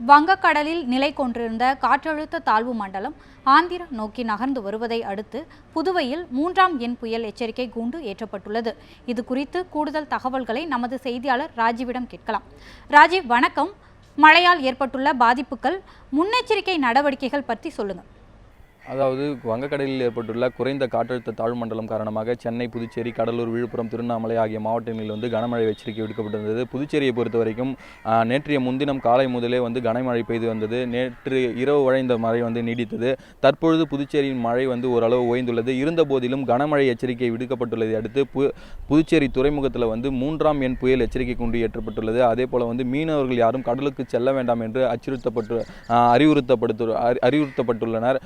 வங்கக்கடலில் நிலை கொண்டிருந்த காற்றழுத்த தாழ்வு மண்டலம் ஆந்திரா நோக்கி நகர்ந்து வருவதை அடுத்து புதுவையில் 3ஆம் எண் புயல் எச்சரிக்கை கூண்டு ஏற்றப்பட்டுள்ளது. இது குறித்து கூடுதல் தகவல்களை நமது செய்தியாளர் ராஜீவிடம் கேட்கலாம். ராஜீவ், வணக்கம். மழையால் ஏற்பட்டுள்ள பாதிப்புகள், முன்னெச்சரிக்கை நடவடிக்கைகள் பற்றி சொல்லுங்கள். அதாவது வங்கக்கடலில் ஏற்பட்டுள்ள குறைந்த காற்றழுத்த தாழ்வு மண்டலம் காரணமாக சென்னை, புதுச்சேரி, கடலூர், விழுப்புரம், திருவண்ணாமலை ஆகிய மாவட்டங்களில் கனமழை எச்சரிக்கை விடுக்கப்பட்டிருந்தது. புதுச்சேரியை பொறுத்த வரைக்கும் நேற்றைய முன்தினம் காலை முதலே கனமழை பெய்து வந்தது. நேற்று இரவு வரை இந்த மழை நீடித்தது. தற்பொழுது புதுச்சேரியின் மழை ஓரளவு ஓய்ந்துள்ளது. இருந்த போதிலும் கனமழை எச்சரிக்கை விடுக்கப்பட்டுள்ளதை அடுத்து புதுச்சேரி துறைமுகத்தில் 3ஆம் எண் புயல் எச்சரிக்கை கூண்டு ஏற்றப்பட்டுள்ளது. அதே போல மீனவர்கள் யாரும் கடலுக்கு செல்ல வேண்டாம் என்று அறிவுறுத்தப்பட்டுள்ளனர்.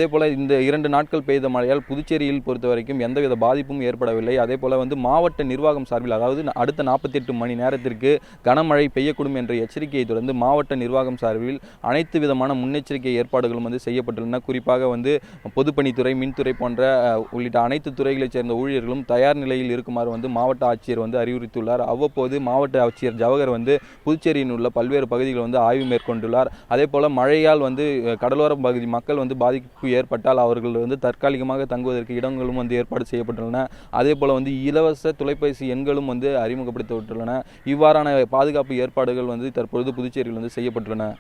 அதே போல இந்த 2 நாட்கள் பெய்த மழையால் புதுச்சேரியில் பொறுத்த வரைக்கும் எந்தவித பாதிப்பும் ஏற்படவில்லை. அதே போல மாவட்ட நிர்வாகம் சார்பில், அதாவது அடுத்த 48 மணி நேரத்திற்கு கனமழை பெய்யக்கூடும் என்ற எச்சரிக்கையை தொடர்ந்து மாவட்ட நிர்வாகம் சார்பில் அனைத்து விதமான முன்னெச்சரிக்கை ஏற்பாடுகளும் செய்யப்பட்டுள்ளன. குறிப்பாக பொதுப்பணித்துறை, மின்துறை போன்ற உள்ளிட்ட அனைத்து துறைகளைச் சேர்ந்த ஊழியர்களும் தயார் நிலையில் இருக்குமாறு மாவட்ட ஆட்சியர் அறிவுறுத்தியுள்ளார். அவ்வப்போது மாவட்ட ஆட்சியர் ஜவஹர் புதுச்சேரியில் உள்ள பல்வேறு பகுதிகளில் ஆய்வு மேற்கொண்டுள்ளார். அதே போல மழையால் கடலோர பகுதி மக்கள் பாதிப்பு ஏற்பட்டால் அவர்கள் தற்காலிகமாக தங்குவதற்கு இடங்களும் ஏற்பாடு செய்யப்பட்டுள்ளன. அதே போல இலவச தொலைபேசி எண்களும் அறிமுகப்படுத்தப்பட்டுள்ளன. இவ்வாறான பாதுகாப்பு ஏற்பாடுகள் தற்பொழுது புதுச்சேரியில் செய்யப்பட்டுள்ளன.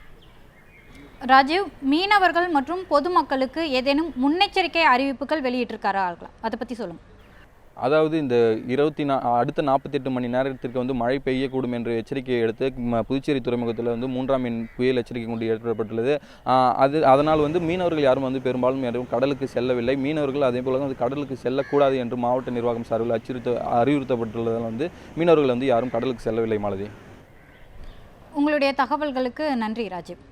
ராஜீவ், மீனவர்கள் மற்றும் பொதுமக்களுக்கு ஏதேனும் முன்னெச்சரிக்கை அறிவிப்புகள் வெளியிட்டிருக்கார்களா? அதை பற்றி சொல்லுங்கள். அதாவது இந்த அடுத்த 48 மணி நேரத்திற்கு மழை பெய்யக்கூடும் என்ற எச்சரிக்கையை எடுத்து புதுச்சேரி துறைமுகத்தில் 3ஆம் எண் புயல் எச்சரிக்கை கொண்டு ஏற்பட்டுள்ளது. அதனால் மீனவர்கள் யாரும் பெரும்பாலும் யாரும் கடலுக்கு செல்லவில்லை. மீனவர்கள் அதே போல கடலுக்கு செல்லக்கூடாது என்று மாவட்ட நிர்வாகம் சார்பில் அறிவுறுத்தப்பட்டுள்ளதால் மீனவர்கள் யாரும் கடலுக்கு செல்லவில்லை. மாலதி, உங்களுடைய தகவல்களுக்கு நன்றி ராஜீவ்.